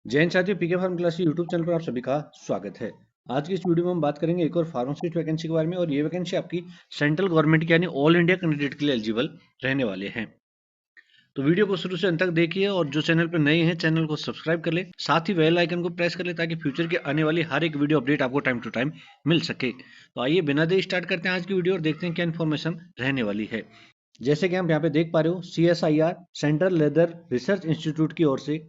जैन साथियों, पीके farm class YouTube channel पर आप सभी का स्वागत है। आज की इस वीडियो में हम बात करेंगे एक और फार्मासिस्ट वैकेंसी के बारे में, और ये वैकेंसी आपकी सेंट्रल गवर्नमेंट की यानी ऑल इंडिया कैंडिडेट के लिए एलिजिबल रहने वाले हैं। तो वीडियो को शुरू से अंत तक देखिए, और जो चैनल पर नए हैं चैनल को सब्सक्राइब कर ले, साथ ही बेल आइकन को प्रेस कर ले ताकि फ्यूचर के आने वाली हर एक वीडियो अपडेट आपको टाइम टू टाइम मिल सके। तो आइए बिना देर स्टार्ट करते हैं आज की वीडियो और देखते हैं क्या इन्फॉर्मेशन रहने वाली है। जैसे कि आप यहाँ पे देख पा रहे हो, CSIR central leather research institute की ओर से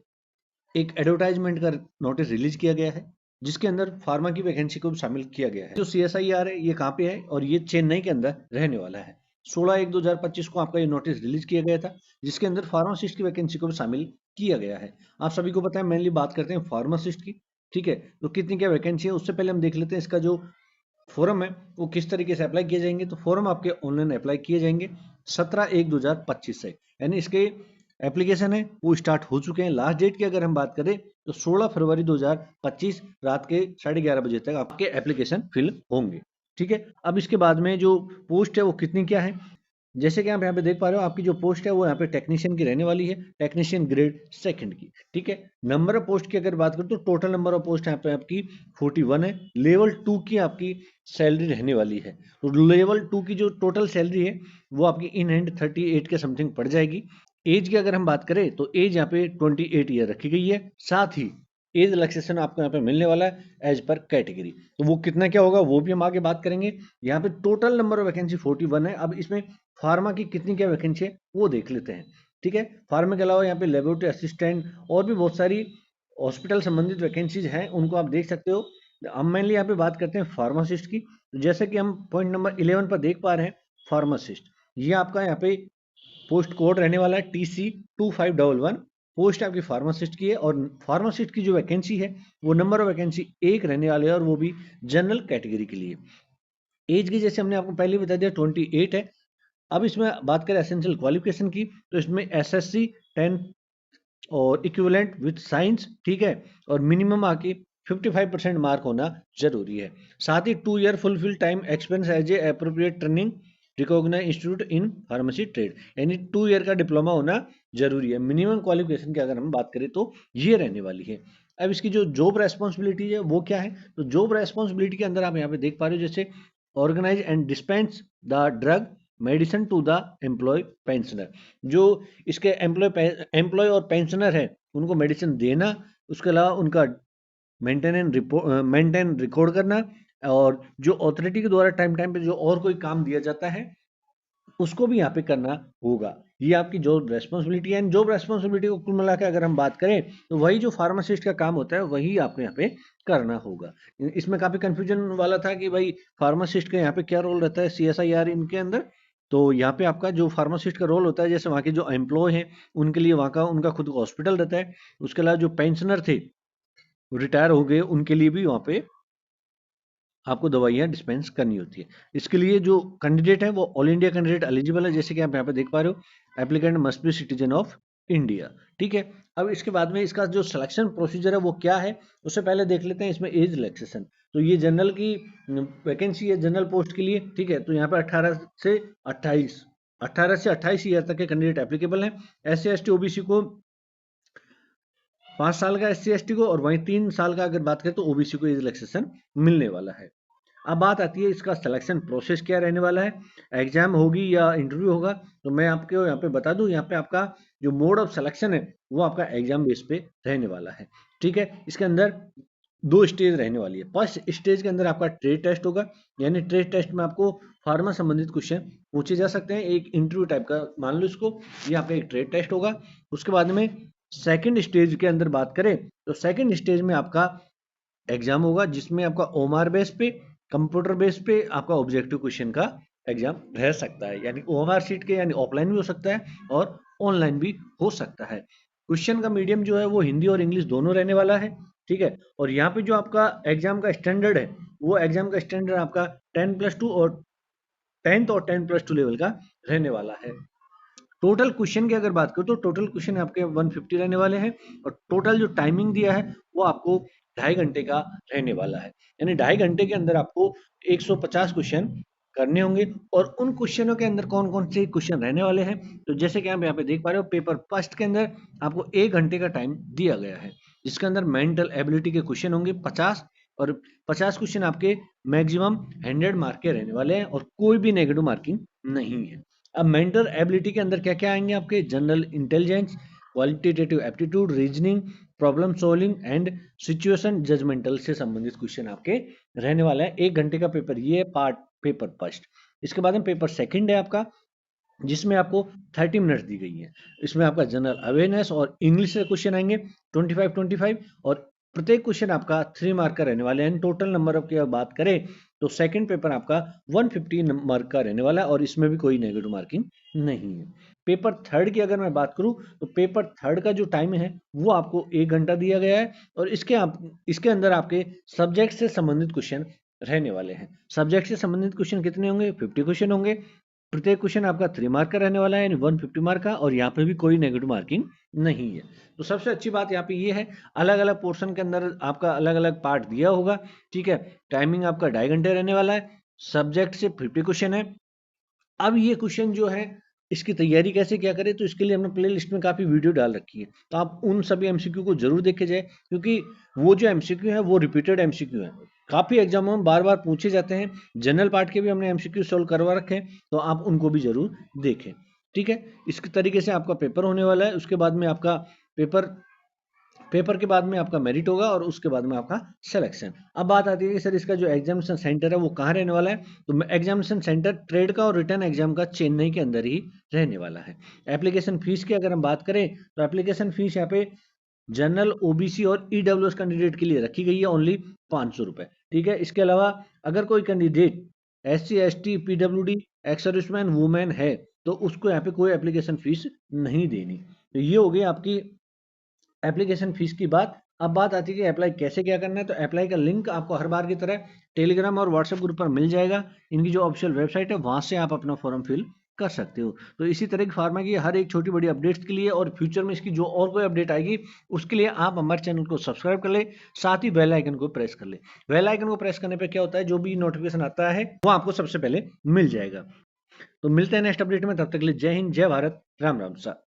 एक एडवर्टाइजमेंट का नोटिस रिलीज किया गया है, जिसके अंदर फार्मा की वैकेंसी को भी शामिल किया गया है। जो CSIR है ये कहाँ पे है, और ये चेन्नई के अंदर रहने वाला है। 16/1/2025 को आपका ये नोटिस रिलीज किया गया था, जिसके अंदर फार्मासिस्ट की वैकेंसी को भी शामिल किया गया है। आप सभी को पता है, मेनली बात करते हैं फार्मासिस्ट की। ठीक है, तो कितनी क्या वैकेंसी है उससे पहले हम देख लेते हैं इसका जो फॉर्म है वो किस तरीके से अप्लाई किए जाएंगे। तो फॉर्म आपके ऑनलाइन अप्लाई किए जाएंगे 17/1/2025 से, यानी इसके एप्लीकेशन है वो स्टार्ट हो चुके हैं। लास्ट डेट की अगर हम बात करें तो 16 फरवरी 2025 रात के 11:30 बजे तक आपके एप्लीकेशन फिल होंगे। ठीक है, अब इसके बाद में जो पोस्ट है वो कितनी क्या है, जैसे कि आप यहाँ पे देख पा रहे हो, आपकी जो पोस्ट है वो यहाँ पे टेक्नीशियन की रहने वाली है, टेक्नीशियन ग्रेड सेकंड की। ठीक है, नंबर ऑफ पोस्ट की अगर बात करें तो टोटल नंबर ऑफ पोस्ट यहाँ पे आपकी 41 है। लेवल 2 की आपकी सैलरी रहने वाली है। तो लेवल 2 की जो टोटल सैलरी है वो आपकी इन हैंड 38 के समथिंग पड़ जाएगी। एज की अगर हम बात करें तो एज यहाँ पे 28 ईयर रखी गई है। साथ ही एज रिलैक्सेशन आपको यहाँ पे मिलने वाला है एज पर कैटेगरी। तो वो कितना क्या होगा वो भी हम आगे बात करेंगे। यहाँ पे टोटल नंबर ऑफ वैकेंसी 41 है। अब इसमें फार्मा की कितनी क्या वैकेंसी है वो देख लेते हैं। ठीक है, फार्मा के अलावा यहाँ पे लेबोरेटरी असिस्टेंट और भी बहुत सारी हॉस्पिटल संबंधित वैकेंसीज हैं, उनको आप देख सकते हो। हम मेनली यहाँ पे बात करते हैं फार्मासिस्ट की। तो जैसे कि हम पॉइंट नंबर 11 पर देख पा रहे हैं, फार्मासिस्ट, ये आपका यहाँ पे पोस्ट कोड रहने वाला है TC2511। पोस्ट आपकी फार्मासिस्ट की है, और फार्मासिस्ट की जो वैकेंसी है वो नंबर ऑफ वैकेंसी एक रहने वाले है, और वो भी जनरल कैटेगरी के लिए। एज की जैसे हमने आपको पहले बता दिया 28 है। अब इसमें बात करें एसेंशियल क्वालिफिकेशन की, तो इसमें SSC 10 और इक्विवेलेंट विद साइंस। ठीक है, और मिनिमम आके 55% मार्क होना जरूरी है। साथ ही 2 year fulfil time experience as a appropriate training recognise institute in pharmacy trade, यानी 2 ईयर का डिप्लोमा होना जरूरी है। मिनिमम क्वालिफिकेशन की अगर हम बात करें तो ये रहने वाली है। अब इसकी जो जॉब रेस्पॉन्सिबिलिटी है वो क्या है, तो जॉब रेस्पॉन्सिबिलिटी के अंदर आप यहाँ पे देख पा रहे हो, जैसे organise and dispense the drug medicine to the employ pensioner. जो इसके एम्प्लॉय और पेंशनर है उनको मेडिसिन देना, उसके अलावा उनका मेंटेन रिकॉर्ड करना, और जो अथॉरिटी के द्वारा टाइम टाइम पे जो और कोई काम दिया जाता है उसको भी यहाँ पे करना होगा। ये आपकी जॉब रेस्पॉन्सिबिलिटी है। जॉब रेस्पॉन्सिबिलिटी को कुल मिला के अगर हम बात करें तो वही जो फार्मासिस्ट का काम होता है वही आपको यहाँ पे करना होगा। इसमें काफी कंफ्यूजन वाला था कि भाई फार्मासिस्ट का यहाँ पे क्या रोल रहता है CSIR इनके अंदर। तो यहाँ पे आपका जो फार्मासिस्ट का रोल होता है, जैसे वहाँ के जो एम्प्लॉय हैं उनके लिए वहाँ का उनका खुद का हॉस्पिटल रहता है। उसके अलावा जो पेंशनर थे रिटायर हो गए उनके लिए भी वहाँ पे आपको दवाइयाँ डिस्पेंस करनी होती है। इसके लिए जो कैंडिडेट है वो ऑल इंडिया कैंडिडेट एलिजिबल है, जैसे कि आप यहाँ पे देख पा रहे हो, applicant must be citizen of India. ठीक है, अब इसके बाद में इसका जो सिलेक्शन प्रोसीजर है वो क्या है, उससे पहले देख लेते हैं इसमें एज रिलैक्सेशन। तो ये जनरल की वैकेंसी है, जनरल पोस्ट के लिए। ठीक है, तो यहाँ पे 18 से 28 ईयर तक के कैंडिडेट एप्लीकेबल हैं। SC ST OBC को 5 साल का, SC ST को, और वहीं 3 साल का अगर बात करें तो OBC को एज रिलैक्सेशन मिलने वाला है। अब बात आती है इसका सिलेक्शन प्रोसेस क्या रहने वाला है, एग्जाम होगी या इंटरव्यू होगा। तो मैं आपको यहाँ पे बता दूं, यहाँ पे आपका जो मोड ऑफ सिलेक्शन है वो आपका एग्जाम बेस पे रहने वाला है। ठीक है, इसके अंदर 2 स्टेज रहने वाली है। फर्स्ट स्टेज के अंदर आपका ट्रेड टेस्ट होगा, यानी ट्रेड टेस्ट में आपको फार्मा संबंधित क्वेश्चन पूछे जा सकते हैं, एक इंटरव्यू टाइप का मान लो इसको। ये आपका एक ट्रेड टेस्ट होगा। उसके बाद में सेकंड स्टेज के अंदर बात करें तो सेकंड स्टेज में आपका एग्जाम होगा, जिसमें आपका OMR बेस पे, कंप्यूटर बेस पे आपका ऑब्जेक्टिव क्वेश्चन का एग्जाम रह सकता है। यानी OMR शीट के, यानी ऑफलाइन भी हो सकता है और ऑनलाइन भी हो सकता है। क्वेश्चन का मीडियम जो है वो हिंदी और इंग्लिश दोनों रहने वाला है। ठीक है, और यहाँ पे जो आपका एग्जाम का स्टैंडर्ड है वो एग्जाम का स्टैंडर्ड आपका 10+2 और 10th और 10+2 लेवल का रहने वाला है। टोटल क्वेश्चन की अगर बात करूँ तो टोटल क्वेश्चन आपके 150 रहने वाले हैं, और टोटल जो टाइमिंग दिया है वो आपको 2.5 घंटे का रहने वाला है। यानी 2.5 घंटे के अंदर आपको 150 क्वेश्चन करने होंगे। और उन क्वेश्चनों के अंदर कौन कौन से क्वेश्चन रहने वाले हैं, तो जैसे कि आप यहाँ पे देख पा रहे हो, पेपर फर्स्ट के अंदर आपको 1 घंटे का टाइम दिया गया है। जिसके अंदर मेंटल एबिलिटी के क्वेश्चन होंगे 50 और 50 क्वेश्चन आपके मैक्सिमम 100 मार्क के रहने वाले हैं और कोई भी नेगेटिव मार्किंग नहीं है। अब मेंटल एबिलिटी के अंदर क्या क्या आएंगे आपके, general intelligence, qualitative aptitude, reasoning, problem solving and situation judgemental से संबंधित क्वेश्चन आपके रहने वाला है। 1 घंटे का पेपर ये पार्ट पेपर फर्स्ट। इसके बाद में पेपर सेकंड है आपका, जिसमें आपको 30 मिनट्स दी गई है। इसमें आपका जनरल अवेयरनेस और इंग्लिश से क्वेश्चन आएंगे 25 और प्रत्येक क्वेश्चन आपका 3 मार्क का रहने वाले हैं। टोटल नंबर ऑफ की बात करें तो सेकंड पेपर आपका 150 मार्क का रहने वाला है और इसमें भी कोई नेगेटिव मार्किंग नहीं है। पेपर थर्ड की अगर मैं बात करूं तो पेपर थर्ड का जो टाइम है वो आपको 1 घंटा दिया गया है और इसके अंदर आपके सब्जेक्ट से संबंधित क्वेश्चन रहने वाले हैं। सब्जेक्ट से संबंधित क्वेश्चन कितने होंगे, 50 क्वेश्चन होंगे। प्रत्येक क्वेश्चन आपका 3 मार्क का रहने वाला है, यानी 150 मार्क का, और यहाँ पे भी कोई नेगेटिव मार्किंग नहीं है। तो सबसे अच्छी बात यहाँ पे ये है, अलग अलग पोर्शन के अंदर आपका अलग अलग पार्ट दिया होगा, ठीक है। टाइमिंग आपका 2.5 घंटे रहने वाला है, सब्जेक्ट से 50 क्वेश्चन है। अब ये क्वेश्चन जो है इसकी तैयारी कैसे क्या करें, तो इसके लिए हमने प्ले लिस्ट में काफ़ी वीडियो डाल रखी है, तो आप उन सभी एमसीक्यू को जरूर देखे जाए, क्योंकि वो जो एमसीक्यू है वो रिपीटेड एमसीक्यू है, काफ़ी एग्जामों में बार बार पूछे जाते हैं। जनरल पार्ट के भी हमने एमसीक्यू सोल्व करवा रखे हैं, तो आप उनको भी जरूर देखें, ठीक है। इस तरीके से आपका पेपर होने वाला है। उसके बाद में आपका पेपर के बाद में आपका मेरिट होगा और उसके बाद में आपका सिलेक्शन। अब बात आती है कि सर इसका जो एग्जामिनेशन सेंटर है वो कहाँ रहने वाला है, तो एग्जामिनेशन सेंटर ट्रेड का और रिटर्न एग्जाम का चेन्नई के अंदर ही रहने वाला है। एप्लीकेशन फीस की अगर हम बात करें तो एप्लीकेशन फीस यहाँ पे जनरल, ओबीसी और ईडब्ल्यूएस कैंडिडेट के लिए रखी गई है ओनली 500 रुपए, ठीक है। इसके अलावा अगर कोई candidate SC ST PWD ex serviceman women है तो उसको यहाँ पे कोई एप्लीकेशन फीस नहीं देनी। तो ये हो गई आपकी एप्लीकेशन फीस की बात। अब बात आती है कि अप्लाई कैसे क्या करना है, तो अप्लाई का लिंक आपको हर बार की तरह टेलीग्राम और व्हाट्सएप ग्रुप पर मिल जाएगा। इनकी जो ऑफिशियल वेबसाइट है वहां से आप अपना फॉर्म फिल कर सकते हो। तो इसी तरह की फार्मा की हर एक छोटी बड़ी अपडेट्स के लिए और फ्यूचर में इसकी जो और कोई अपडेट आएगी उसके लिए आप हमारे चैनल को सब्सक्राइब कर ले, साथ ही बेल आइकन को प्रेस कर ले। बेल आइकन को प्रेस करने पर क्या होता है, जो भी नोटिफिकेशन आता है वो आपको सबसे पहले मिल जाएगा। तो मिलते हैं नेक्स्ट अपडेट में, तब तक के लिए जय हिंद, जय भारत, राम राम सा।